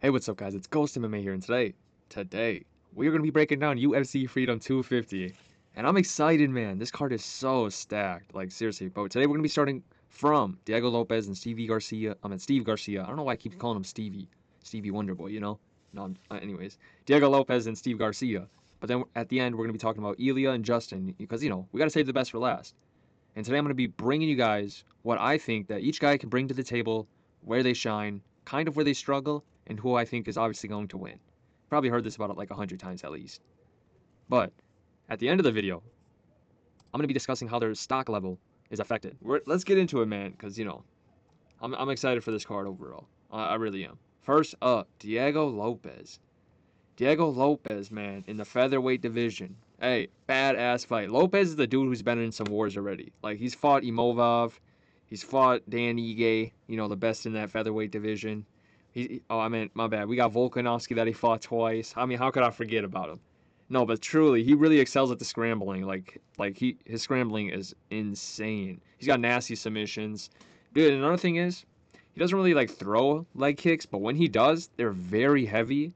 Hey, what's up, guys? It's Ghost MMA here, and today, we are going to be breaking down UFC Freedom 250. And I'm excited, man. This card is so stacked. Like, seriously. But today, we're going to be starting from Diego Lopes and Steve Garcia. Steve Garcia. I don't know why I keep calling him Stevie. Stevie Wonderboy, you know? No, anyways. Diego Lopes and Steve Garcia. But then at the end, we're going to be talking about Ilia and Justin. Because, we got to save the best for last. And today, I'm going to be bringing you guys what I think that each guy can bring to the table, where they shine, kind of where they struggle, and who I think is obviously going to win. Probably heard this about it like 100 times at least. But at the end of the video, I'm going to be discussing how their stock level is affected. Let's get into it, man, because, I'm excited for this card overall. I really am. First up, Diego Lopes. Diego Lopes, man, in the featherweight division. Hey, badass fight. Lopes is the dude who's been in some wars already. Like, he's fought Imovov. He's fought Dan Ige, the best in that featherweight division. My bad. We got Volkanovski that he fought twice. I mean, how could I forget about him? No, but truly, he really excels at the scrambling. His scrambling is insane. He's got nasty submissions. Dude, another thing is, he doesn't really like throw leg kicks, but when he does, they're very heavy.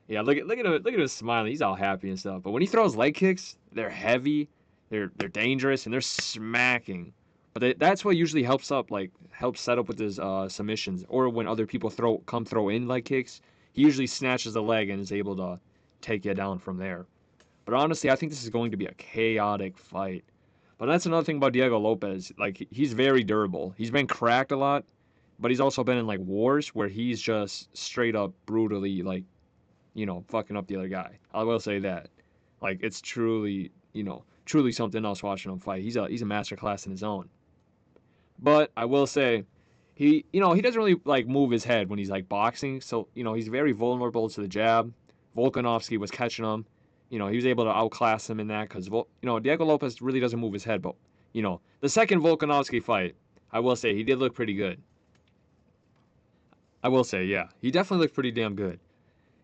Yeah, look at him smiling. He's all happy and stuff. But when he throws leg kicks, they're heavy, they're dangerous, and they're smacking. But that's what usually helps set up with his submissions, or when other people throw in leg kicks, he usually snatches the leg and is able to take you down from there. But honestly, I think this is going to be a chaotic fight. But that's another thing about Diego Lopes. Like, he's very durable. He's been cracked a lot, but he's also been in like wars where he's just straight up brutally fucking up the other guy. I will say that. Like, it's truly something else watching him fight. He's a masterclass in his own. But I will say, he doesn't really like move his head when he's like boxing. So he's very vulnerable to the jab. Volkanovski was catching him. He was able to outclass him in that because Diego Lopes really doesn't move his head. But the second Volkanovski fight, I will say he did look pretty good. I will say, yeah, he definitely looked pretty damn good.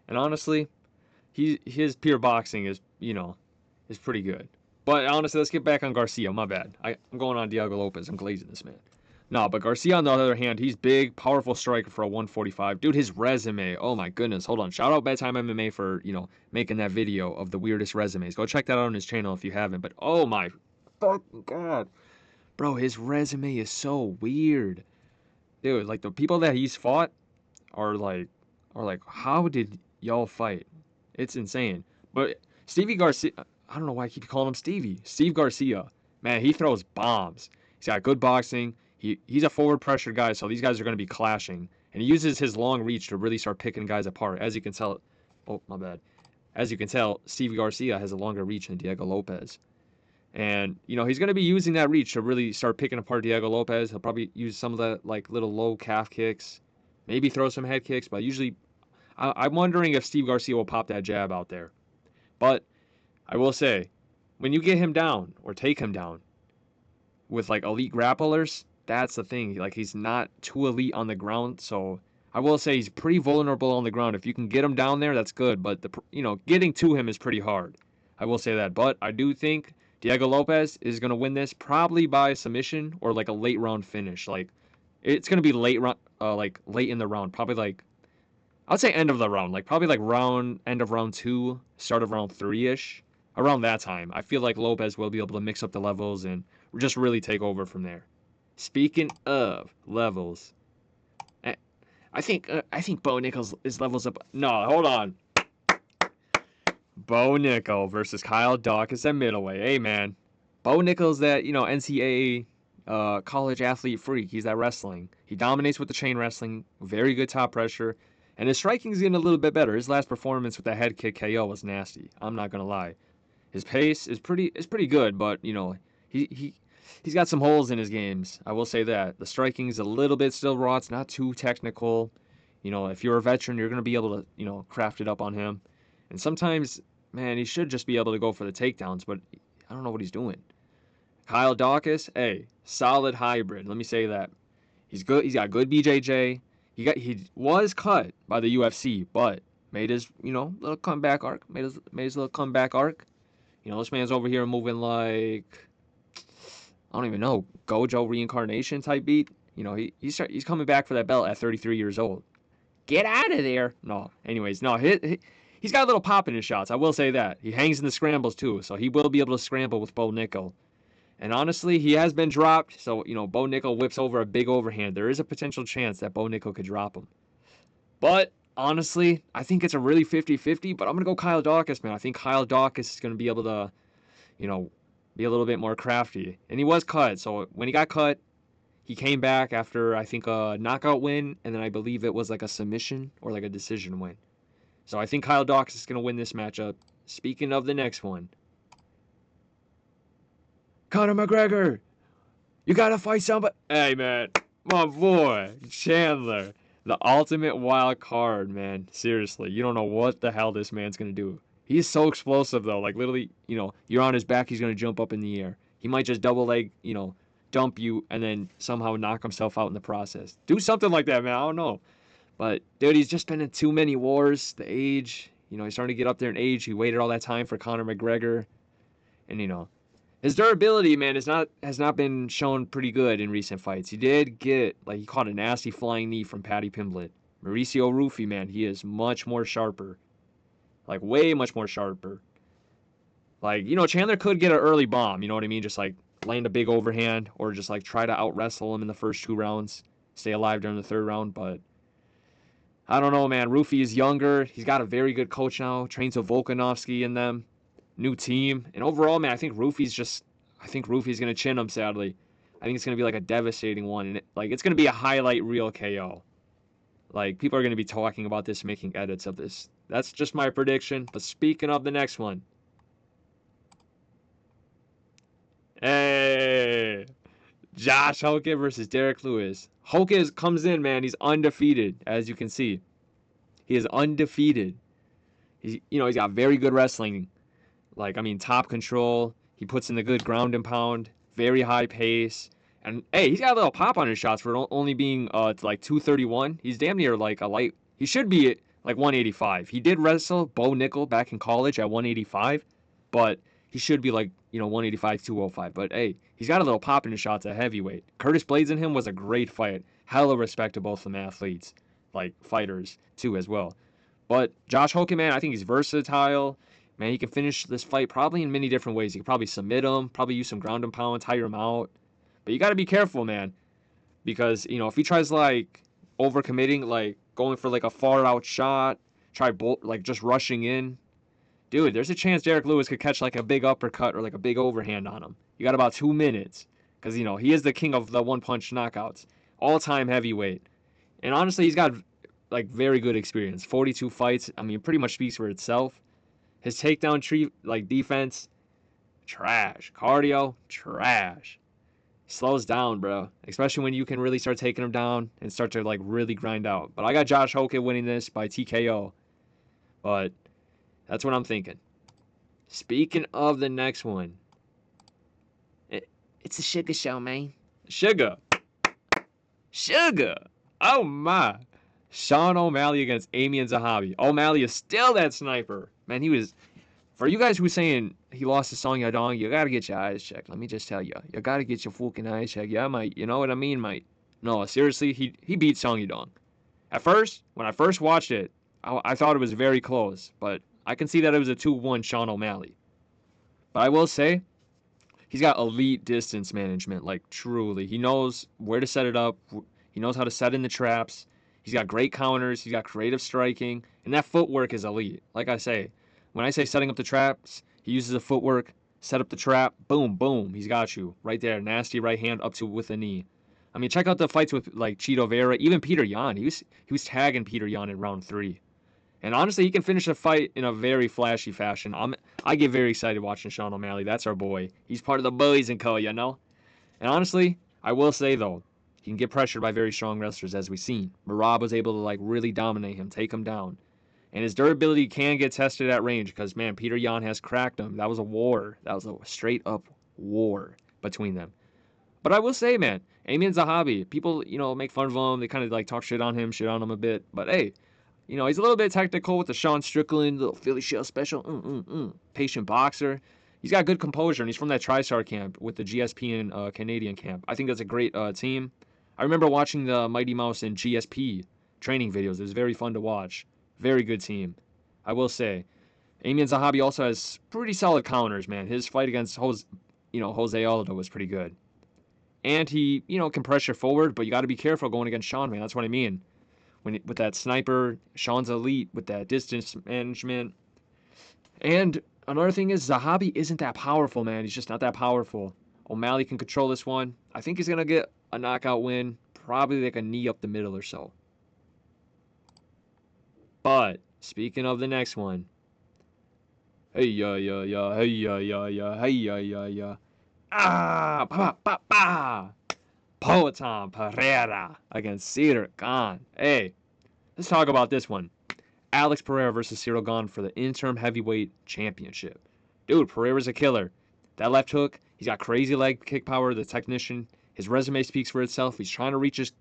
And honestly, his pure boxing is pretty good. But honestly, let's get back on Garcia. My bad. I'm going on Diego Lopes. I'm glazing this man. No, but Garcia, on the other hand, he's big, powerful striker for a 145. Dude, his resume. Oh my goodness. Hold on. Shout out Bedtime MMA for, making that video of the weirdest resumes. Go check that out on his channel if you haven't. But oh my fucking god. Bro, his resume is so weird. Dude, like the people that he's fought are like, how did y'all fight? It's insane. But Stevie Garcia, I don't know why I keep calling him Stevie. Steve Garcia, man, he throws bombs. He's got good boxing. He's a forward pressure guy, so these guys are going to be clashing. And he uses his long reach to really start picking guys apart. As you can tell, oh, my bad. As you can tell, Steve Garcia has a longer reach than Diego Lopes. And, he's going to be using that reach to really start picking apart Diego Lopes. He'll probably use some of the, little low calf kicks. Maybe throw some head kicks, but usually I'm wondering if Steve Garcia will pop that jab out there. But I will say, when you get him down or take him down with elite grapplers, that's the thing. Like, he's not too elite on the ground, so I will say he's pretty vulnerable on the ground. If you can get him down there, that's good. But getting to him is pretty hard. I will say that. But I do think Diego Lopes is gonna win this probably by submission or a late round finish. It's gonna be late in the round, probably I'd say end of the round, probably end of round 2, start of round 3-ish. Around that time, I feel like Lopes will be able to mix up the levels and just really take over from there. Speaking of levels, I think Bo Nickal is levels up. No, hold on. Bo Nickal versus Kyle Daukaus at middleweight. Hey man, Bo Nickal's that NCAA college athlete freak. He's that wrestling. He dominates with the chain wrestling. Very good top pressure. And his striking's getting a little bit better. His last performance with the head kick KO was nasty. I'm not gonna lie. His pace is pretty good, but he's got some holes in his games. I will say that. The striking's a little bit still raw. It's not too technical. If you're a veteran, you're gonna be able to craft it up on him. And sometimes, man, he should just be able to go for the takedowns, but I don't know what he's doing. Kyle Daukaus, hey, solid hybrid. Let me say that. He's good. He's got good BJJ. He was cut by the UFC, but made his little comeback arc. Made his little comeback arc. This man's over here moving like, I don't even know, Gojo reincarnation type beat. He's coming back for that belt at 33 years old. Get out of there. No, anyways, no, he's got a little pop in his shots. I will say that. He hangs in the scrambles too, so he will be able to scramble with Bo Nickal. And honestly, he has been dropped, so, Bo Nickal whips over a big overhand. There is a potential chance that Bo Nickal could drop him. But, honestly, I think it's a really 50-50, but I'm going to go Kyle Daukaus, man. I think Kyle Daukaus is going to be able to, be a little bit more crafty. And he was cut, so when he got cut, he came back after, I think, a knockout win, and then I believe it was like a submission or like a decision win. So I think Kyle Daukaus is going to win this matchup. Speaking of the next one, Conor McGregor, you got to fight somebody. Hey, man, my boy, Chandler, the ultimate wild card, man. Seriously, you don't know what the hell this man's going to do. He's so explosive, though. Like, literally, you're on his back, he's going to jump up in the air. He might just double leg, dump you and then somehow knock himself out in the process. Do something like that, man. I don't know. But, dude, he's just been in too many wars. The age, he's starting to get up there in age. He waited all that time for Conor McGregor. And, his durability, man, has not been shown pretty good in recent fights. He did get, he caught a nasty flying knee from Paddy Pimblett. Mauricio Ruffy, man, he is much more sharper. Way much more sharper. Chandler could get an early bomb, you know what I mean? Just, land a big overhand or just, try to out-wrestle him in the first 2 rounds. Stay alive during the 3rd round, but I don't know, man. Ruffy is younger. He's got a very good coach now. Trains with Volkanovski in them. New team. And overall, man, I think Ruffy's going to chin him, sadly. I think it's going to be a devastating one. And it's going to be a highlight reel KO. People are going to be talking about this, making edits of this. That's just my prediction. But speaking of the next one. Hey! Josh Hokit versus Derrick Lewis. Hokit comes in, man. He's undefeated, as you can see. He is undefeated. He's got very good wrestling. Top control. He puts in the good ground and pound. Very high pace. And, hey, he's got a little pop on his shots for only being, 231. He's damn near, a light. He should be at, 185. He did wrestle Bo Nickal back in college at 185. But he should be, 185, 205. But, hey, he's got a little pop in his shots at heavyweight. Curtis Blades and him was a great fight. Hella respect to both of them athletes. Fighters, too, as well. But Josh Hokit, man, I think he's versatile. Man, he can finish this fight probably in many different ways. He could probably submit him, probably use some ground and pound, tire him out. But you got to be careful, man. Because, if he tries, overcommitting, going for, a far-out shot, just rushing in. Dude, there's a chance Derrick Lewis could catch, a big uppercut or, a big overhand on him. You got about 2 minutes. Because, he is the king of the one-punch knockouts. All-time heavyweight. And honestly, he's got, very good experience. 42 fights. It pretty much speaks for itself. His takedown defense, trash. Cardio, trash. He slows down, bro. Especially when you can really start taking him down and start to, really grind out. But I got Josh Hokit winning this by TKO. But that's what I'm thinking. Speaking of the next one. It's a sugar show, man. Sugar. Oh, my. Sean O'Malley against Amy and Zahabi. O'Malley is still that sniper. Man, he was... For you guys who are saying he lost to Song Yadong, you got to get your eyes checked. Let me just tell you. You got to get your fucking eyes checked. Yeah, mate. You know what I mean, mate? No, seriously, he beat Song Yadong. At first, when I first watched it, I thought it was very close. But I can see that it was a 2-1 Sean O'Malley. But I will say, he's got elite distance management. Truly. He knows where to set it up. He knows how to set in the traps. He's got great counters. He's got creative striking. And that footwork is elite. Like I say, when I say setting up the traps, he uses the footwork, set up the trap, boom, boom. He's got you right there. Nasty right hand up to with a knee. Check out the fights with, Chito Vera. Even Peter Yan. He was tagging Peter Yan in round 3. And honestly, he can finish a fight in a very flashy fashion. I get very excited watching Sean O'Malley. That's our boy. He's part of the Boys and Co., And honestly, I will say, though, he can get pressured by very strong wrestlers, as we've seen. Merab was able to, really dominate him, take him down. And his durability can get tested at range because, man, Peter Yan has cracked him. That was a war. That was a straight-up war between them. But I will say, man, Amy and Zahabi, people, make fun of him. They kind of, talk shit on him a bit. But, hey, he's a little bit technical with the Sean Strickland, little Philly Shell special. Patient boxer. He's got good composure, and he's from that TriStar camp with the GSP and Canadian camp. I think that's a great team. I remember watching the Mighty Mouse and GSP training videos. It was very fun to watch. Very good team, I will say. Amian Zahabi also has pretty solid counters, man. His fight against Jose Aldo was pretty good. And he, can pressure forward, but you got to be careful going against Sean, man. That's what I mean. With that sniper, Sean's elite with that distance management. And another thing is Zahabi isn't that powerful, man. He's just not that powerful. O'Malley can control this one. I think he's going to get a knockout win. Probably like a knee up the middle or so. But, speaking of the next one. Hey, yeah. Ah, Poatan Pereira against Ciryl Gane. Hey, let's talk about this one. Alex Pereira versus Ciryl Gane for the interim heavyweight championship. Dude, Pereira's a killer. That left hook, he's got crazy leg kick power, the technician. His resume speaks for itself. He's trying to reach his,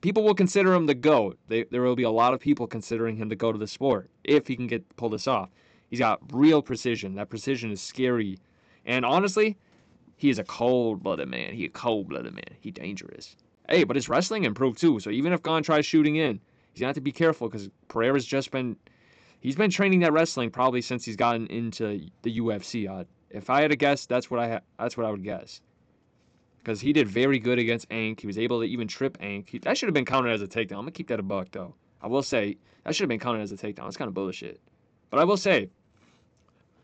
people will consider him the GOAT. There will be a lot of people considering him the GOAT of the sport if he can pull this off. He's got real precision. That precision is scary. And honestly, he is a cold-blooded man. He dangerous. Hey, but his wrestling improved too. So even if Gane tries shooting in, he's going to have to be careful because Pereira's he's been training that wrestling probably since he's gotten into the UFC. If I had to guess, that's what I would guess. Because he did very good against Ank. He was able to even trip Ank. That should have been counted as a takedown. I'm going to keep that a buck, though. I will say, that should have been counted as a takedown. It's kind of bullshit. But I will say,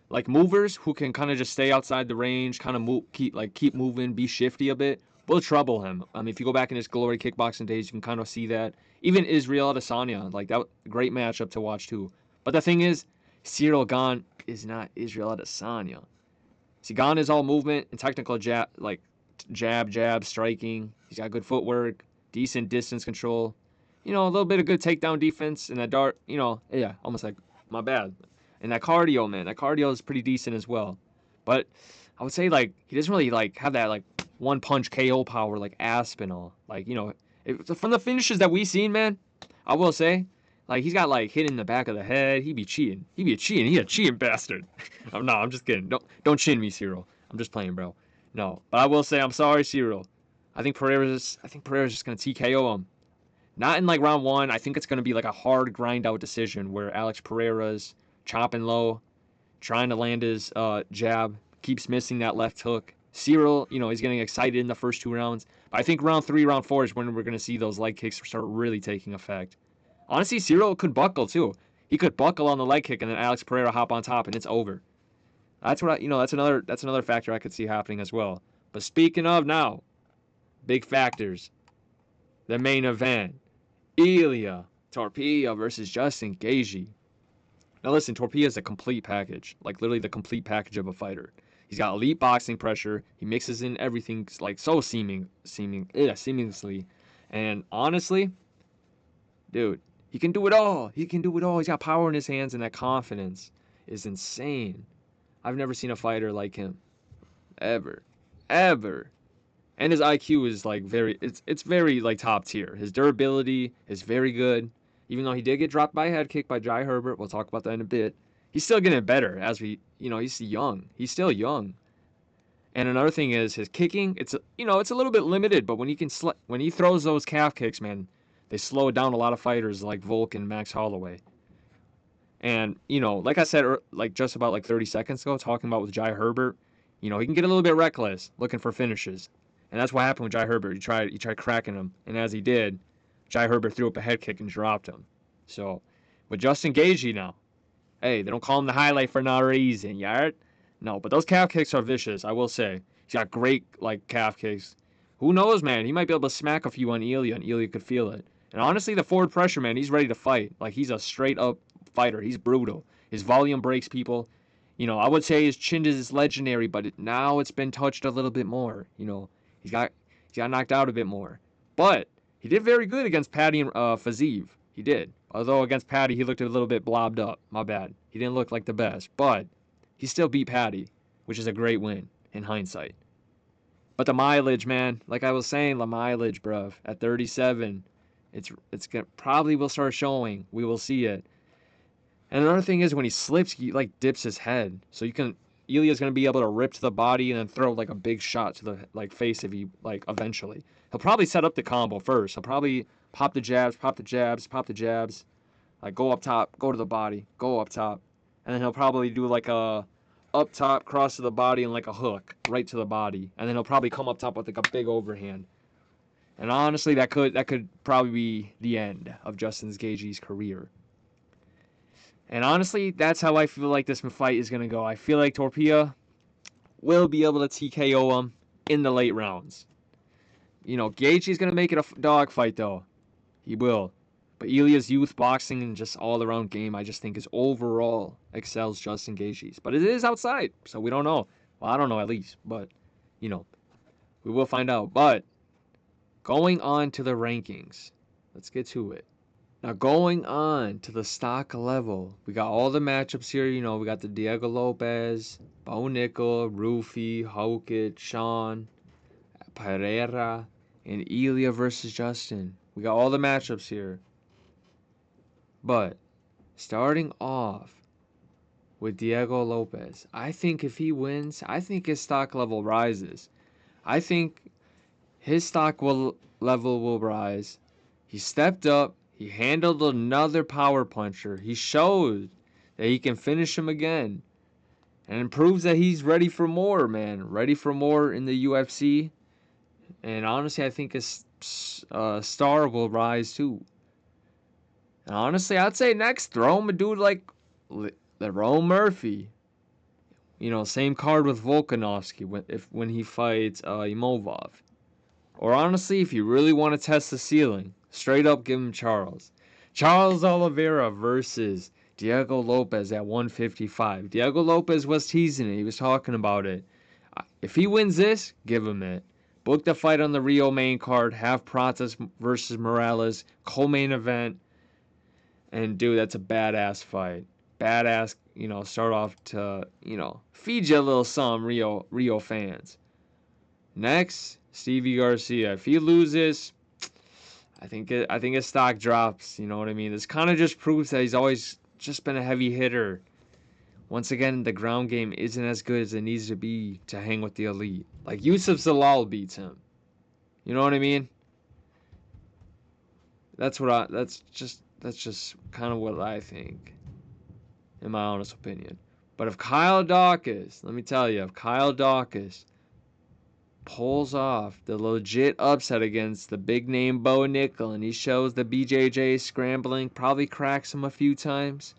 like movers who can kind of just stay outside the range, kind of keep moving, be shifty a bit, will trouble him. If you go back in his glory kickboxing days, you can kind of see that. Even Israel Adesanya, like that, great matchup to watch too. But the thing is, Ciryl Gane is not Israel Adesanya. See, Gane is all movement and technical jab, striking. He's got good footwork, decent distance control. A little bit of good takedown defense and that dart. Almost like my bad. And that cardio, man, that cardio is pretty decent as well. But I would say, he doesn't really, have that, one-punch KO power like Aspinall. From the finishes that we've seen, man, I will say, he's got, hit in the back of the head. He be cheating. He a cheating bastard. No, I'm just kidding. Don't chin me, Ciryl. I'm just playing, bro. No. But I will say, I'm sorry, Ciryl. I think Pereira's just going to TKO him. Not in, round one. I think it's going to be, a hard grind-out decision where Alex Pereira's chopping low, trying to land his jab, keeps missing that left hook. Ciryl, he's getting excited in the first 2 rounds. But I think round 3, round 4 is when we're going to see those leg kicks start really taking effect. Honestly, Ciryl could buckle too. He could buckle on the leg kick and then Alex Pereira hop on top and it's over. That's that's another factor I could see happening as well. But speaking of now, big factors. The main event. Ilia Topuria versus Justin Gaethje. Now listen, Topuria is a complete package. Literally the complete package of a fighter. He's got elite boxing pressure. He mixes in everything so seamlessly. And honestly, dude, he can do it all. He's got power in his hands and that confidence is insane. I've never seen a fighter like him. Ever. And his IQ is it's very top tier. His durability is very good. Even though he did get dropped by a head kick by Jai Herbert, we'll talk about that in a bit. He's still getting better as he's young. He's still young. And another thing is his kicking. It's a little bit limited, but when he throws those calf kicks, man, they slow down a lot of fighters like Volk and Max Holloway. And like I said, just about 30 seconds ago, talking about with Jai Herbert, he can get a little bit reckless looking for finishes, and that's what happened with Jai Herbert. He tried cracking him, and as he did, Jai Herbert threw up a head kick and dropped him. So, with Justin Gaethje now, hey, they don't call him the highlight for no reason, yard. No, but those calf kicks are vicious, I will say. He's got great, calf kicks. Who knows, man? He might be able to smack a few on Ilia, and Ilia could feel it. And honestly, the forward pressure, man, he's ready to fight. He's a straight-up fighter. He's brutal. His volume breaks people. I would say his chin is legendary, but now it's been touched a little bit more. He's got knocked out a bit more. But he did very good against Paddy and Fiziev. He did. Although against Paddy, he looked a little bit blobbed up. My bad. He didn't look like the best. But he still beat Paddy, which is a great win in hindsight. But the mileage, man, like I was saying, the mileage, bruv, at 37, it's gonna probably will start showing. We will see it. And another thing is when he slips, he dips his head. So Ilia's gonna be able to rip to the body and then throw a big shot to the face if he eventually. He'll probably set up the combo first. He'll probably pop the jabs, pop the jabs, pop the jabs. Like, go up top, go to the body, go up top. And then he'll probably do like a up top, cross to the body, and like a hook right to the body. And then he'll probably come up top with like a big overhand. And honestly, that could probably be the end of Justin Gaethje's career. And honestly, that's how I feel like this fight is going to go. I feel like Topuria will be able to TKO him in the late rounds. You know, Gaethje's going to make it a dog fight, though. He will. But Ilia's youth boxing and just all-around game, I just think, is overall excels Justin Gaethje's. But it is outside, so we don't know. Well, I don't know at least, but, you know, we will find out. But going on to the rankings, let's get to it. Now, going on to the stock level, we got all the matchups here. You know, we got the Diego Lopes, Nickal, Ruffy, Hokit, Sean, Pereira, and Ilia versus Justin. We got all the matchups here. But starting off with Diego Lopes, I think if he wins, I think his stock level rises. I think his stock level will rise. He stepped up. He handled another power puncher. He showed that he can finish him again. And it proves that he's ready for more, man. Ready for more in the UFC. And honestly, I think his star will rise too. And honestly, I'd say next, throw him a dude like Lerone Murphy. You know, same card with Volkanovski when he fights Imovov. Or honestly, if you really want to test the ceiling, straight up give him Charles. Charles Oliveira versus Diego Lopes at 155. Diego Lopes was teasing it. He was talking about it. If he wins this, give him it. Book the fight on the Rio main card. Have Pratas versus Morales. Co-main event. And dude, that's a badass fight. Badass, you know, start off to, you know, feed you a little some Rio fans. Next, Stevie Garcia. If he loses, I think his stock drops. You know what I mean? This kind of just proves that he's always just been a heavy hitter. Once again, the ground game isn't as good as it needs to be to hang with the elite. Like Yusuf Zalal beats him. You know what I mean? That's just kind of what I think, in my honest opinion. But if Kyle Daukaus, let me tell you, if Kyle Daukaus pulls off the legit upset against the big name Nickal and he shows the BJJ scrambling, probably cracks him a few times,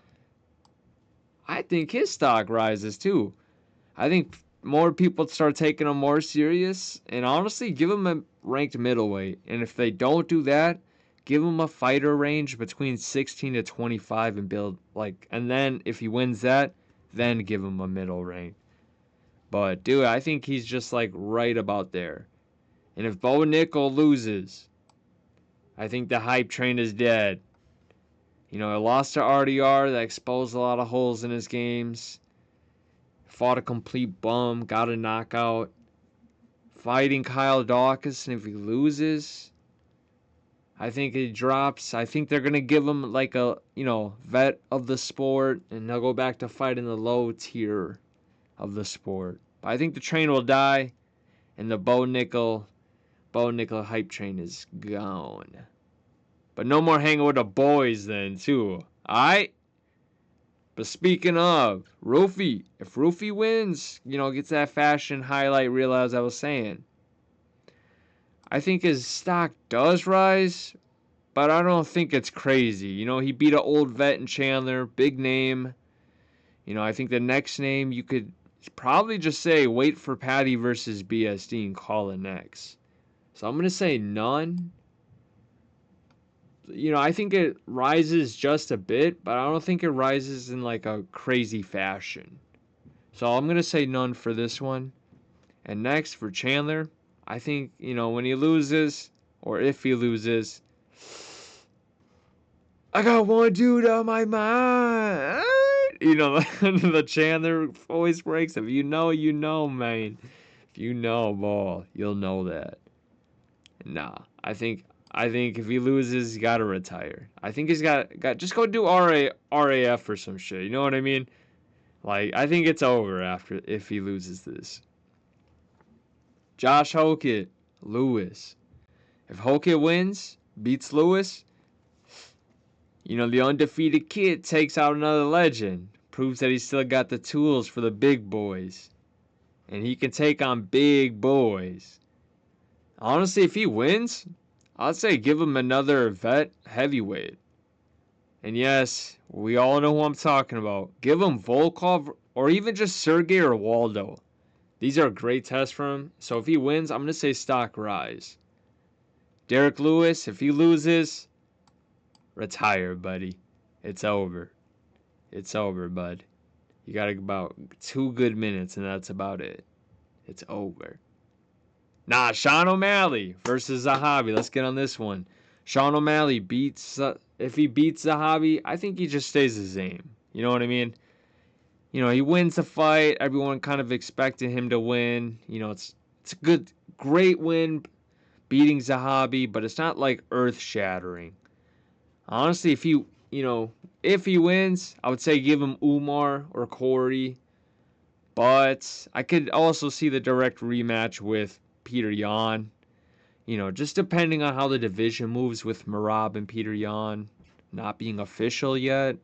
I think his stock rises too. I think more people start taking him more serious, and honestly, give him a ranked middleweight. And if they don't do that, give him a fighter range between 16 to 25 and build and then if he wins that, then give him a middle rank. But dude, I think he's just right about there. And if Nickal loses, I think the hype train is dead. You know, he lost to RDR, that exposed a lot of holes in his games. Fought a complete bum, got a knockout. Fighting Kyle Daukaus, and if he loses, I think he drops. I think they're going to give him a, vet of the sport, and he'll go back to fighting the low tier of the sport. But I think the train will die, and the Nickal hype train is gone. But no more hanging with the boys then, too. Alright? But speaking of, Ruffy, if Ruffy wins, gets that fashion highlight reel as I was saying, I think his stock does rise, but I don't think it's crazy. He beat an old vet in Chandler, big name. I think the next name you could probably just say wait for Patty versus BSD and call it next. So I'm going to say none. I think it rises just a bit, but I don't think it rises in a crazy fashion. So I'm going to say none for this one. And next for Chandler, I think, when he loses, or if he loses, I got one dude on my mind. The Chandler voice breaks. If you know, man. If you know ball, you'll know that. Nah, I think if he loses, he gotta retire. I think he's got just go do RAF or some shit. You know what I mean? I think it's over if he loses this. Josh Hokit, Lewis. If Hokit wins, beats Lewis, the undefeated kid takes out another legend. Proves that he's still got the tools for the big boys. And he can take on big boys. Honestly, if he wins, I'd say give him another vet heavyweight. And yes, we all know who I'm talking about. Give him Volkov or even just Sergey or Waldo. These are great tests for him. So if he wins, I'm going to say stock rise. Derrick Lewis, if he loses, retire, buddy. It's over. It's over, bud. You got about 2 good minutes, and that's about it. It's over. Nah, Sean O'Malley versus Zahabi. Let's get on this one. Sean O'Malley beats... if he beats Zahabi, I think he just stays the same. You know what I mean? He wins the fight. Everyone kind of expected him to win. It's a great win beating Zahabi, but it's not like earth-shattering. Honestly, if he wins, I would say give him Umar or Corey. But I could also see the direct rematch with Peter Yan. Just depending on how the division moves with Merab and Peter Yan not being official yet.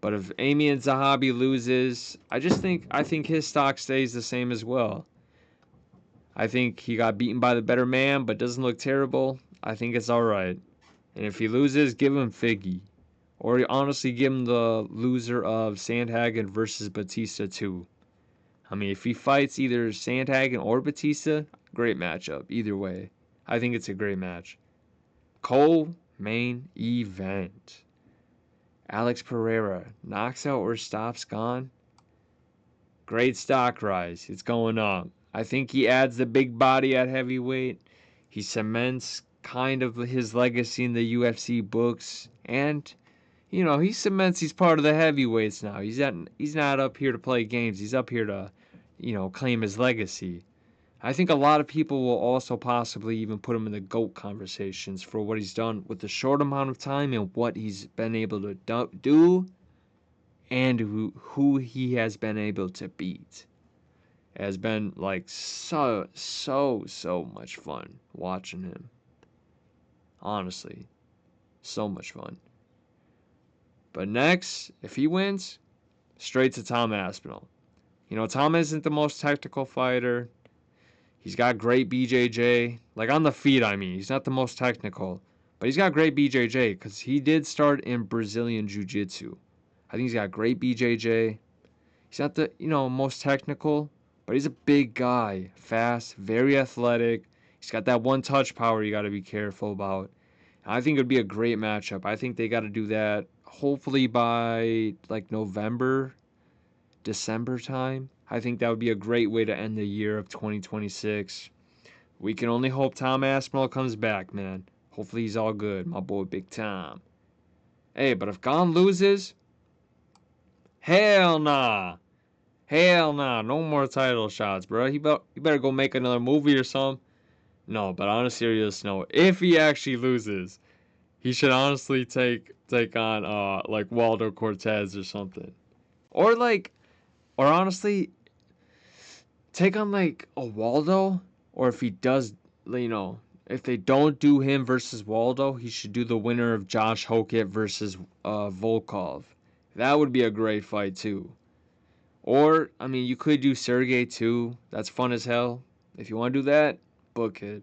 But if Amy and Zahabi loses, I think his stock stays the same as well. I think he got beaten by the better man, but doesn't look terrible. I think it's alright. And if he loses, give him Figgy. Or honestly, give him the loser of Sandhagen versus Batista too. I mean, if he fights either Sandhagen or Batista, great matchup. Either way, I think it's a great match. Co-main event. Alex Pereira knocks out or stops Gane. Great stock rise. It's going up. I think he adds the big body at heavyweight. He cements kind of his legacy in the UFC books. And, he cements he's part of the heavyweights now. He's not up here to play games. He's up here to, claim his legacy. I think a lot of people will also possibly even put him in the GOAT conversations for what he's done with the short amount of time and what he's been able to do and who he has been able to beat. It has been like so much fun watching him. Honestly, so much fun. But next, if he wins, straight to Tom Aspinall. Tom isn't the most technical fighter. He's got great BJJ. Like on the feet, I mean. He's not the most technical. But he's got great BJJ because he did start in Brazilian Jiu-Jitsu. I think he's got great BJJ. He's not the, most technical. But he's a big guy. Fast. Very athletic. He's got that one-touch power you got to be careful about. I think it would be a great matchup. I think they got to do that hopefully by like November, December time. I think that would be a great way to end the year of 2026. We can only hope Tom Aspinall comes back, man. Hopefully he's all good, my boy Big Tom. Hey, but if Gane loses, hell nah. Hell nah. No more title shots, bro. You better go make another movie or something. No, but on a serious note, if he actually loses, he should honestly take on like Waldo Cortez or something. Or honestly, take on like a Waldo, or if he does, if they don't do him versus Waldo, he should do the winner of Josh Hokit versus Volkov. That would be a great fight too. Or, I mean, you could do Sergey too. That's fun as hell. If you want to do that, book it.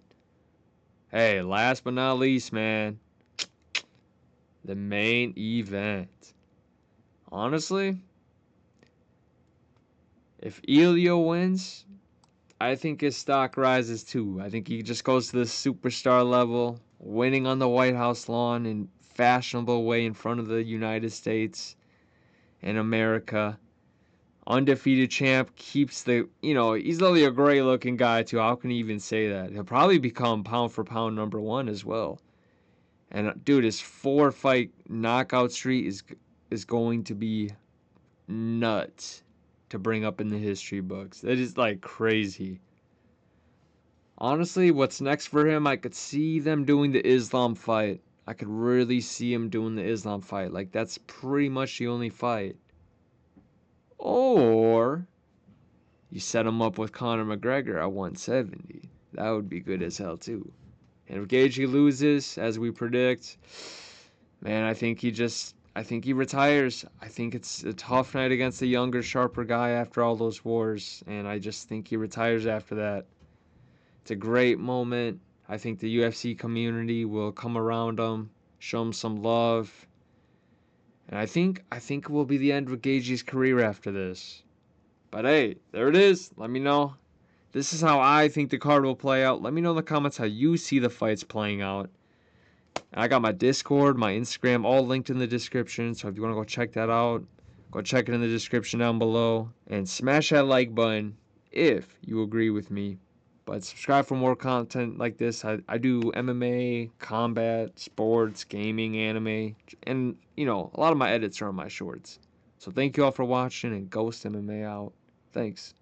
Hey, last but not least, man, the main event. Honestly, if Ilia wins, I think his stock rises too. I think he just goes to the superstar level, winning on the White House lawn in fashionable way in front of the United States and America. Undefeated champ, keeps the, he's literally a great looking guy too. How can you even say that? He'll probably become pound for pound number 1 as well. And dude, his 4-fight knockout streak is going to be nuts to bring up in the history books. That is like crazy. Honestly, what's next for him? I could see them doing the Islam fight. I could really see him doing the Islam fight. Like that's pretty much the only fight. Or you set him up with Conor McGregor at 170. That would be good as hell too. And if Gaethje loses, as we predict, man, I think he retires. I think it's a tough night against a younger, sharper guy after all those wars, and I just think he retires after that. It's a great moment. I think the UFC community will come around him, show him some love, and I think it will be the end of Gaethje's career after this. But hey, there it is. Let me know. This is how I think the card will play out. Let me know in the comments how you see the fights playing out. And I got my Discord, my Instagram, all linked in the description. So if you want to go check that out, go check it in the description down below. And smash that like button if you agree with me. But subscribe for more content like this. I do MMA, combat, sports, gaming, anime. And, a lot of my edits are on my shorts. So thank you all for watching, and Ghost MMA out. Thanks.